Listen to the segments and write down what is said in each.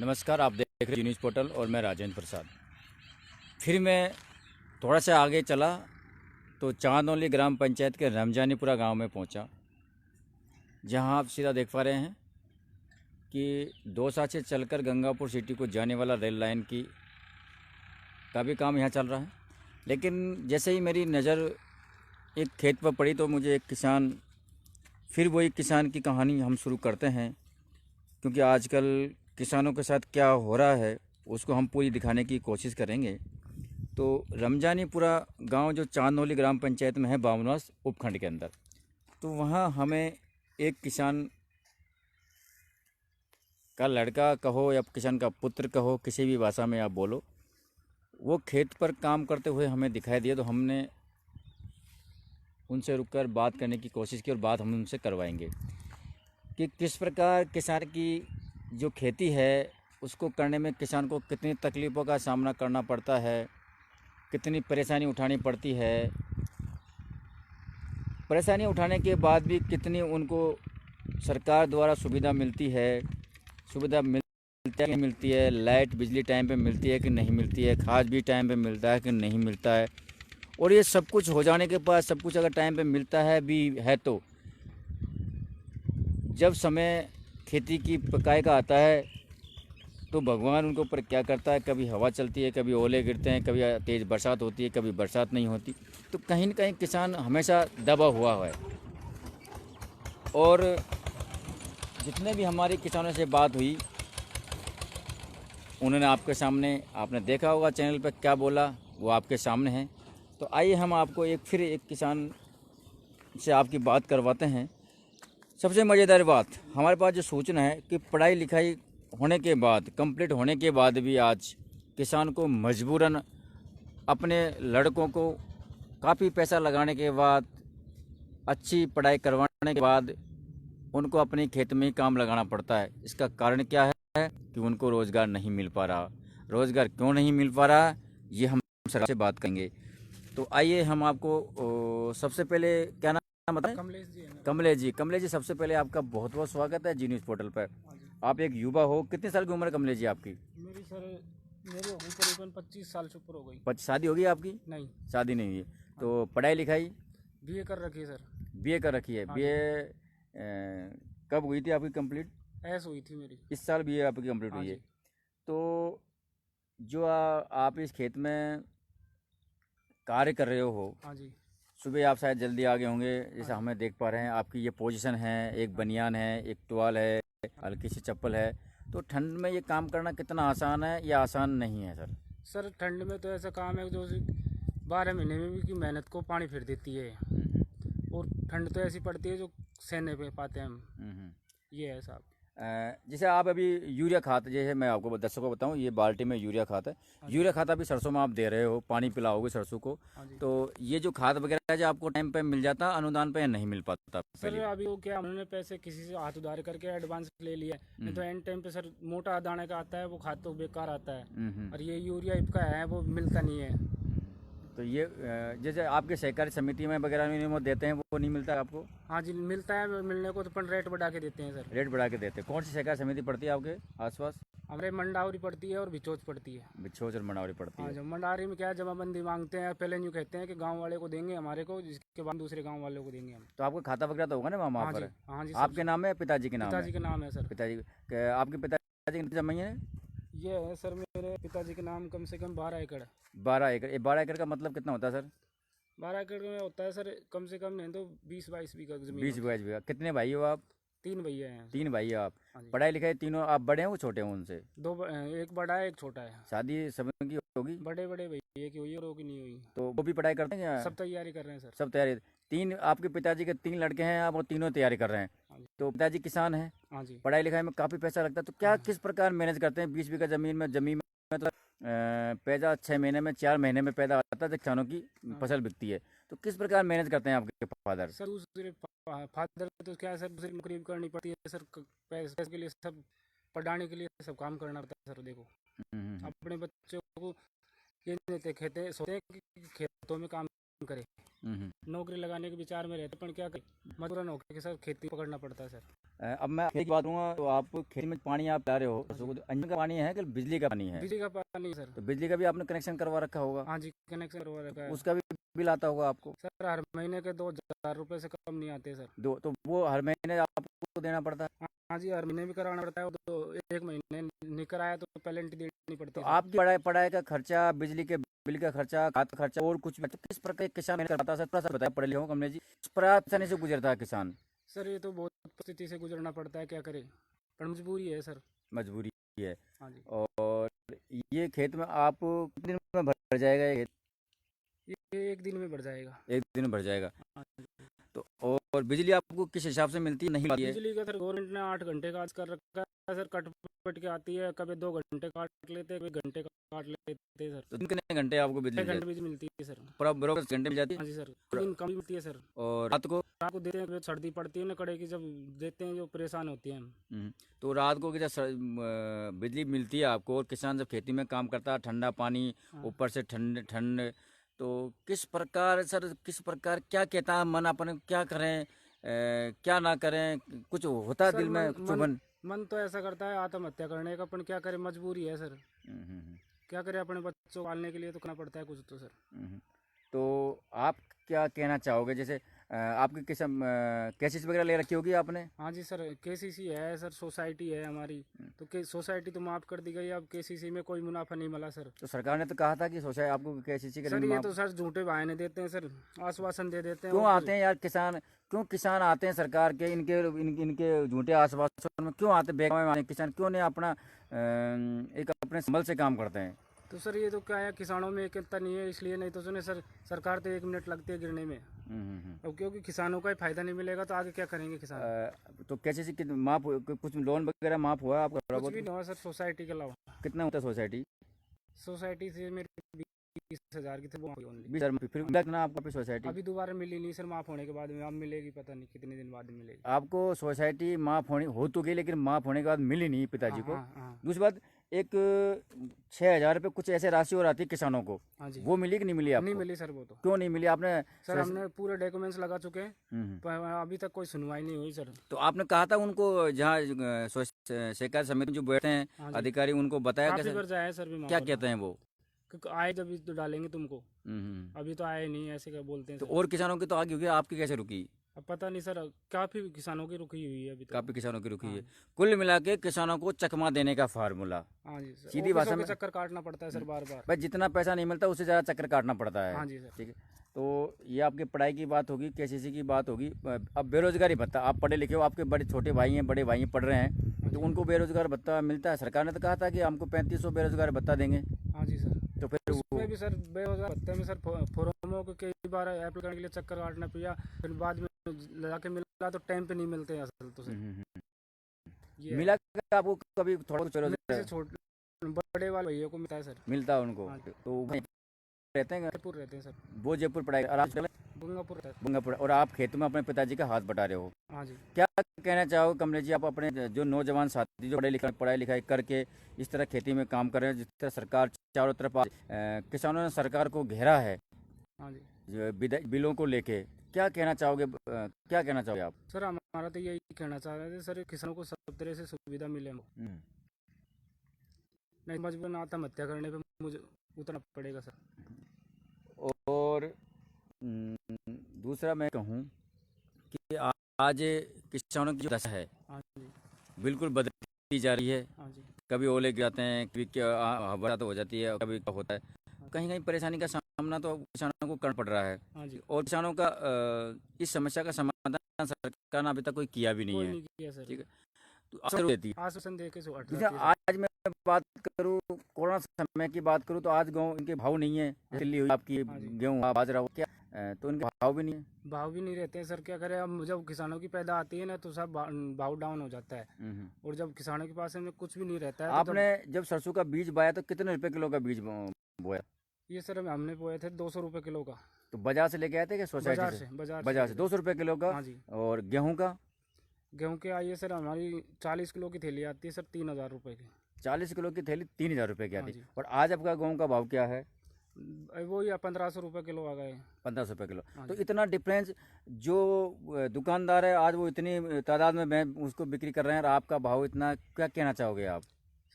नमस्कार, आप देख रहे हैं न्यूज़ पोर्टल और मैं राजेंद्र प्रसाद। फिर मैं थोड़ा सा आगे चला तो चांदौली ग्राम पंचायत के रमजानीपुरा गांव में पहुंचा, जहां आप सीधा देख पा रहे हैं कि दौसा से चलकर गंगापुर सिटी को जाने वाला रेल लाइन का भी काम यहां चल रहा है। लेकिन जैसे ही मेरी नज़र एक खेत पर पड़ी तो मुझे एक किसान, फिर वही किसान की कहानी हम शुरू करते हैं, क्योंकि आजकल किसानों के साथ क्या हो रहा है उसको हम पूरी दिखाने की कोशिश करेंगे। तो रमजानीपुरा गांव जो चांदौली ग्राम पंचायत में है, बावनवास उपखंड के अंदर, तो वहां हमें एक किसान का लड़का कहो या किसान का पुत्र कहो, किसी भी भाषा में आप बोलो, वो खेत पर काम करते हुए हमें दिखाई दिया। तो हमने उनसे रुककर बात करने की कोशिश की और बात हम उनसे करवाएंगे कि किस प्रकार किसान की जो खेती है उसको करने में किसान को कितनी तकलीफ़ों का सामना करना पड़ता है, कितनी परेशानी उठानी पड़ती है। परेशानी उठाने के बाद भी कितनी उनको सरकार द्वारा सुविधा मिलती है, सुविधा मिलती है, लाइट बिजली टाइम पे मिलती है कि नहीं मिलती है, खाद भी टाइम पे मिलता है कि नहीं मिलता है। और ये सब कुछ हो जाने के बाद, सब कुछ अगर टाइम पे मिलता है भी है, तो जब समय खेती की पकाई का आता है तो भगवान उनके ऊपर क्या करता है, कभी हवा चलती है, कभी ओले गिरते हैं, कभी तेज़ बरसात होती है, कभी बरसात नहीं होती। तो कहीं न कहीं किसान हमेशा दबा हुआ है। और जितने भी हमारे किसानों से बात हुई, उन्होंने आपके सामने, आपने देखा होगा चैनल पर क्या बोला, वो आपके सामने है। तो आइए हम आपको फिर एक किसान से आपकी बात करवाते हैं। सबसे मज़ेदार बात, हमारे पास जो सूचना है कि पढ़ाई लिखाई होने के बाद, कंप्लीट होने के बाद भी आज किसान को मजबूरन अपने लड़कों को काफ़ी पैसा लगाने के बाद, अच्छी पढ़ाई करवाने के बाद उनको अपने खेत में ही काम लगाना पड़ता है। इसका कारण क्या है कि उनको रोज़गार नहीं मिल पा रहा। रोज़गार क्यों नहीं मिल पा रहा, ये हम सरकार से बात करेंगे। तो आइए हम आपको सबसे पहले क्या नाम बताएं? कमलेश जी है मेरा। कमलेश जी, सबसे पहले आपका बहुत बहुत स्वागत है जी न्यूज़ पोर्टल पर। आप एक युवा हो, कितने साल की उम्र है कमलेश जी आपकी? मेरी हो गई करीबन 25 साल से ऊपर हो गई। शादी हो गई आपकी? नहीं। शादी नहीं हुई है। तो पढ़ाई लिखाई? बीए कर रखी है सर। बीए कर रखी है। हाँ बीए जी। कब हुई थी आपकी कंप्लीट? ऐस हुई थी मेरी। इस साल बीए आपकी कंप्लीट हाँ हुई है। जी। तो जो आप इस खेत में कार्य कर रहे हो, हाँ जी। सुबह आप शायद जल्दी आ गए होंगे, हाँ जैसा जी। हमें देख पा रहे हैं। आपकी ये पोजीशन है, एक बनियान है, एक टुवाल है, हल्की सी चप्पल है। तो ठंड में ये काम करना कितना आसान है या आसान नहीं है सर? सर ठंड में तो ऐसा काम है जो 12 महीने में भी की मेहनत को पानी फिर देती है। और ठंड तो ऐसी पड़ती है जो सहने पे पाते हैं हम। ये है साहब। जैसे आप अभी यूरिया खाद, जैसे मैं आपको दर्शकों को बताऊं, ये बाल्टी में यूरिया खाद है। यूरिया खाद अभी सरसों में आप दे रहे हो, पानी पिलाओगे सरसों को। हाँ जी। तो ये जो खाद वगैरह है, जो आपको टाइम पे मिल जाता, अनुदान पे या नहीं मिल पाता सर पहले? अभी वो क्या, उन्होंने पैसे किसी से हाथ उधार करके एडवांस ले लिया, नहीं तो एंड टाइम पे सर मोटा दाने का आता है, वो खाद तो बेकार आता है। और ये यूरिया इनका है वो मिलता नहीं है। तो ये जैसे आपके सहकारी समिति में वगैरह में वो देते हैं, वो नहीं मिलता आपको? हाँ जी मिलता है, मिलने को तो अपन रेट बढ़ा के देते हैं सर। रेट बढ़ा के देते हैं। कौन सी सहकारी समिति पड़ती है आपके आसपास? हमारे मंडावरी पड़ती है और बिचौच पड़ती है। बिछोच और मनावरी पड़ती हाँ है। जो मंडावरी में क्या है, जमाबंदी मांगते हैं, पहले यूँ कहते हैं कि गांव वाले को देंगे हमारे को, जिसके बाद दूसरे गांव वालों को देंगे हम। तो आपका खाता वगैरह तो होगा ना वहाँ हाँ पर? जी। हाँ जी। आपके नाम है या पिताजी के नाम है? पिताजी के नाम है सर। पिताजी आपके पिताजी की जमीन है? ये है सर मेरे पिताजी के नाम कम से कम 12 एकड़। 12 एकड़। ये 12 एकड़ का मतलब कितना होता है सर? 12 एकड़ में होता है सर कम से कम नहीं तो 20-22 बीघा जमीन 20 होती है। 22 बीघा। कितने भाई हो आप? 3 भैया हैं। 3 भाई हो आप। हाँ जी। पढ़ाई लिखाई तीनों आप बड़े हैं वो छोटे हैं उनसे? एक बड़ा है एक छोटा है। शादी सभी की होगी? बड़े बड़े भैया की हुई और वो की नहीं हुई। तो वो भी पढ़ाई करते हैं या? सब तैयारी कर रहे हैं सर। सब तैयारी। तीन आपके पिताजी के 3 लड़के हैं, आप वो तीनों तैयारी कर रहे हैं। हाँ जी। तो पिताजी किसान हैं, हाँ जी। पढ़ाई लिखाई में काफ़ी पैसा लगता है। तो क्या किस प्रकार मैनेज करते हैं 20 बीघा ज़मीन में? तो पैदा 6 महीने में, 4 महीने में पैदा आता है जब किसानों की फसल बिकती है। तो किस प्रकार मैनेज करते हैं आपके फादर? सर दूसरे फादर तो क्या है सर, दूसरी नौकरी भी करनी पड़ती है सर, पैसे के लिए सब, पढ़ाने के लिए सब काम करना पड़ता है सर। देखो अपने बच्चों को ये नहीं देते, खेते सोचते हैं कि खेतों में काम करे, नौकरी लगाने के विचार में रहते, पर क्या करें, मजबूरन होकर के सर खेती पकड़ना पड़ता है सर। अब मैं खेत की बात करूँगा तो आप खेत में पानी आप ला रहे हो तो अंजन का पानी है कि बिजली का पानी है? बिजली का पानी है सर। तो बिजली का भी आपने कनेक्शन करवा रखा होगा, हाँ जी, कनेक्शन करवा रखा है। उसका भी बिल आता होगा आपको? सर हर महीने के 2,000 रुपये से कम नहीं आते सर। दो तो वो हर महीने आपको देना पड़ता है? हाँ जी, हर महीने भी कराना पड़ता है, तो 1 महीने नहीं कराया तो पेनल्टी देनी पड़ती तो है सर। आपकी पढ़ाई का खर्चा, बिजली के बिल का खर्चा, खाद का खर्चा और कुछ भी, तो किस प्रकार किसान मेहनत करता है सर? थोड़ा सा बताया पढ़े लिखे हो कमलेश जी, किस परेशानी से गुजरता है किसान? सर ये तो बहुत परिस्थिति से गुजरना पड़ता है, क्या करे, पर मजबूरी है सर। मजबूरी है। हाँ जी। और ये खेत में आप कितने दिन में भर जाएगा ये खेत? ये 1 दिन में बढ़ जाएगा। एक दिन में भर जाएगा। हाँ जी। तो और बिजली आपको किस हिसाब से मिलती है, नहीं मिलती है? बिजली का सर गवर्नमेंट ने 8 घंटे का आज कर रखा है सर, कट पट के आती है, कभी 2 घंटे काट लेते हैं, कभी घंटे काट लेते हैं सर। तो दिन कितने घंटे आपको बिजली 6 मिल घंटे जाती बिजली मिलती है सर। है? पूरा बरोबर घंटे मिल जाती हाँ है? जी सर, दिन कम मिलती है सर। और रात को देते हैं, सर्दी पड़ती है ना कड़े की, जब देते हैं जो परेशान होती हैं हम। तो रात को जब बिजली मिलती है आपको और किसान जब खेती में काम करता है, ठंडा पानी हाँ। ऊपर से ठंड ठंड, तो किस प्रकार सर, किस प्रकार क्या कहता है मन, अपन क्या करें क्या ना करें, कुछ होता है सर दिल में चुभन? मन तो ऐसा करता है आत्महत्या करने का, अपन क्या करें, मजबूरी है सर। क्या करें, अपने बच्चों को पालने के लिए तो करना पड़ता है कुछ तो सर। तो आप क्या कहना चाहोगे, जैसे आपकी किस्म केसीसी वगैरह ले रखी होगी आपने? हाँ जी सर, केसीसी है सर, सोसाइटी है हमारी, तो सोसाइटी तो माफ़ कर दी गई, अब केसीसी में कोई मुनाफा नहीं मिला सर। तो सरकार ने तो कहा था कि सोचा आपको केसीसी सर करेंगे ये माफ। तो सर झूठे बहाने देते हैं सर, आश्वासन दे देते हैं। क्यों और आते हैं यार किसान, क्यों किसान आते हैं सरकार के इनके झूठे आश्वासन में क्यों आते, बेगाम में आते हैं किसान, क्यों नहीं अपना एक अपने संभल से काम करते हैं? तो सर ये तो क्या है, किसानों में एकता नहीं है इसलिए, नहीं तो सुने सर, सरकार तो 1 मिनट लगती है गिरने में। अब क्योंकि किसानों का ही फायदा नहीं मिलेगा तो आगे क्या करेंगे किसान। तो कैसे माफ कुछ लोन वगैरह माफ हुआ आपका? कुछ भी नहीं हुआ सर, सोसाइटी के अलावा। कितना होता है सोसाइटी? सोसाइटी से मेरे 20,000 की थी वो ओनली। 20,000 फिर मिला कितना आपको सोसाइटी? अभी दोबारा मिली नहीं सर, माफ होने के बाद में अब मिलेगी, पता नहीं कितने दिन बाद मिलेगी। आपको सोसाइटी माफ होनी हो तो गई, लेकिन माफ होने के बाद मिली नहीं पिताजी को। दूसरी बात, एक 6,000 रुपये कुछ ऐसे राशि और आती है किसानों को, हाँ जी। वो मिली कि नहीं मिली आपको? नहीं मिली सर, वो तो। क्यों नहीं मिली आपने? सर हमने पूरे डॉक्यूमेंट्स लगा चुके हैं, पर अभी तक कोई सुनवाई नहीं हुई सर। तो आपने कहा था उनको, जहाँ सहकारी समिति जो बैठे हैं अधिकारी, उनको बताया काफी कैसे? बार जाया है सर भी, क्या कहते हैं वो? आए जब तो डालेंगे तुमको, अभी तो आए नहीं, ऐसे क्या बोलते हैं तो सर। और किसानों की तो आगे होगी, आपकी कैसे रुकी? अब पता नहीं सर, काफी किसानों की रुकी हुई है अभी तक। काफी किसानों की रुकी है। कुल मिला के किसानों को चकमा देने का फार्मूला, हाँ जी सर, सीधी भाषा में चक्कर काटना पड़ता है सर बार बार। भाई, जितना पैसा नहीं मिलता उससे ज़्यादा चक्कर काटना पड़ता है। हाँ जी सर। ठीक है, तो ये आपकी पढ़ाई की बात होगी, केसीसी की बात होगी। अब बेरोजगारी भत्ता, आप पढ़े लिखे हो, आपके बड़े छोटे भाई हैं, बड़े भाई हैं पढ़ रहे हैं, तो उनको बेरोजगार भत्ता मिलता है? सरकार ने तो कहा था कि हमको 3500 बेरोजगार भत्ता देंगे। हाँ जी सर। तो फिर उसमें भी सर बेरोजगार भत्ते में सर फॉर्मों को कई बार अप्लाई करने के लिए चक्कर काटना पड़ा, फिर बाद में जाके मिला तो टाइम पे नहीं मिलते असल तो सर। ये मिला क्या आपको कभी थोड़ा कुछ? बड़े वाले भैया को मिलता है सर। मिलता है उनको? तो रहते हैं जयपुर रहते हैं सर। वो जयपुर पढ़ाई आराम से बुंगापुर रहता है। बुंगापुर। और आप खेत में अपने पिताजी का हाथ बटा रहे हो। हाँ जी। क्या कहना चाहोगे कमलेश जी, आप अपने जो नौजवान साथी जो पढ़ाई लिखाई करके इस तरह खेती में काम कर रहे हैं, जिस तरह सरकार चारों तरफ किसानों ने सरकार को घेरा है, हाँ जी, बिलों को लेके, क्या कहना चाहोगे, क्या कहना चाहोगे आप? सर हमारा तो यही कहना चाह रहे थे सर, किसानों को सब तरह से सुविधा मिले, नहीं मजबूरन आत्महत्या करने पे मुझे उतना पड़ेगा सर। और दूसरा मैं कहूँ कि आज किसानों की जो दशा है हाँ जी, बिल्कुल बदलती जा रही है। हाँ जी, कभी ओले गिर जाते हैं, कभी बरसात हो जाती है, कभी क्या होता है, कहीं कहीं परेशानी का सामना तो किसानों को करना पड़ रहा है। हाँ जी। और किसानों का इस समस्या का समाधान सरकार ने अभी तक कोई किया भी नहीं कोई है। नहीं किया सर। ठीक है, तो आश्वासन देती है। आश्वासन दे के जैसे आज मैं बात करूँ, कोरोना समय की बात करूँ, तो आज गेहूँ इनके भाव नहीं है, दिल्ली हुई आपकी गेहूँ बाजरा हो क्या, तो इनके भाव भी नहीं है। भाव भी नहीं रहते हैं सर, क्या करें। अब जब किसानों की पैदा आती है ना तो सब भाव डाउन हो जाता है, और जब किसानों के पास में कुछ भी नहीं रहता है। आपने जब सरसों का बीज बोया तो कितने रुपए किलो का बीज बोया? ये सर हमने बोए थे 200 रुपये किलो का। तो बाजार से लेके आए थे क्या? सोसाइटी से? बाजार से 200 रुपये किलो का। हाँ जी। और गेहूँ का? गेहूँ के आइए सर, हमारी 40 किलो की थैली आती है सर 3,000 रुपये की। 40 किलो की थैली 3,000 रुपये की आती हाँ है। और आज आपका गेहूँ का भाव क्या है? वो या 1500 रुपये किलो आ गए। 1500 रुपये किलो। हाँ तो जी। इतना डिफरेंस, जो दुकानदार है आज वो इतनी तादाद में मैं उसको बिक्री कर रहे हैं और आपका भाव इतना, क्या कहना चाहोगे आप?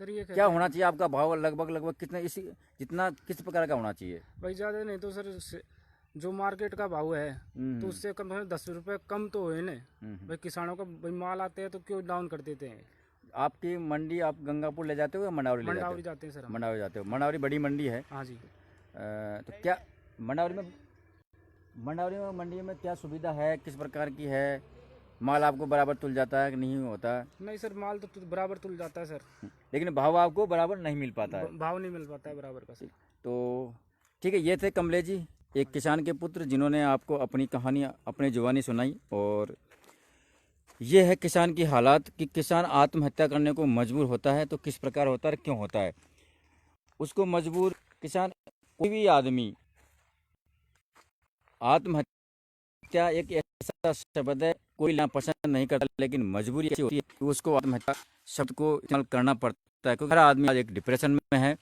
सर ये क्या कहते होना हैं चाहिए आपका भाव? लगभग कितना, इसी जितना किस प्रकार का होना चाहिए? भाई, ज़्यादा नहीं तो सर जो मार्केट का भाव है तो उससे कम से कम 10 रुपये कम तो हुए ना। भाई किसानों का भाई माल आते हैं तो क्यों डाउन कर देते हैं। आपकी मंडी आप गंगापुर ले जाते हो या मंडावरी ले जाते मंडावरी हो? जाते हैं सर हम। मंडावरी जाते हो। मंडावरी बड़ी मंडी है। हाँ जी। तो क्या मंडावरी में मंडी में क्या सुविधा है, किस प्रकार की है? माल आपको बराबर तुल जाता है कि नहीं होता? नहीं सर, माल तो बराबर तुल जाता है सर, लेकिन भाव आपको बराबर नहीं मिल पाता है। भाव नहीं मिल पाता है बराबर का सर। तो ठीक है, ये थे कमलेश जी, एक किसान के पुत्र, जिन्होंने आपको अपनी कहानी अपनी जुबानी सुनाई। और ये है किसान की हालात कि किसान आत्महत्या करने को मजबूर होता है तो किस प्रकार होता है, क्यों होता है उसको मजबूर। किसान, कोई भी आदमी, आत्महत्या एक ऐसा शब्द है कोई लेना पसंद नहीं करता, लेकिन मजबूरी ऐसी होती है कि उसको आत्महत्या शब्द को इस्तेमाल करना पड़ता है, क्योंकि हर आदमी आज एक डिप्रेशन में है।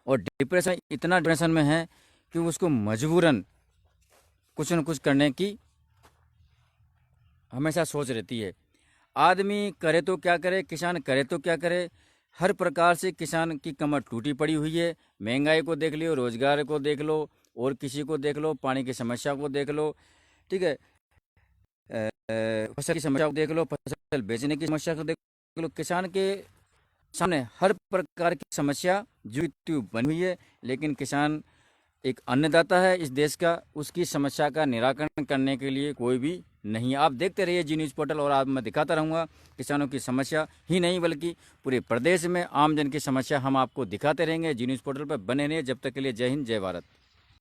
और इतना डिप्रेशन में है कि उसको मजबूरन कुछ न कुछ करने की हमेशा सोच रहती है। आदमी करे तो क्या करे, किसान करे तो क्या करे, हर प्रकार से किसान की कमर टूटी पड़ी हुई है। महंगाई को देख लो, रोजगार को देख लो, और किसी को देख लो, पानी की समस्या को देख लो, ठीक है, फसल की समस्या को देख लो, फसल बेचने की समस्या को देख लो। किसान के सामने हर प्रकार की समस्या जो बनी हुई है, लेकिन किसान एक अन्नदाता है इस देश का, उसकी समस्या का निराकरण करने के लिए कोई भी नहीं। आप देखते रहिए जी न्यूज़ पोर्टल, और आप मैं दिखाता रहूँगा किसानों की समस्या ही नहीं बल्कि पूरे प्रदेश में आम जन की समस्या हम आपको दिखाते रहेंगे। जी न्यूज़ पोर्टल पर बने रहिए। जब तक के लिए जय हिंद, जय भारत।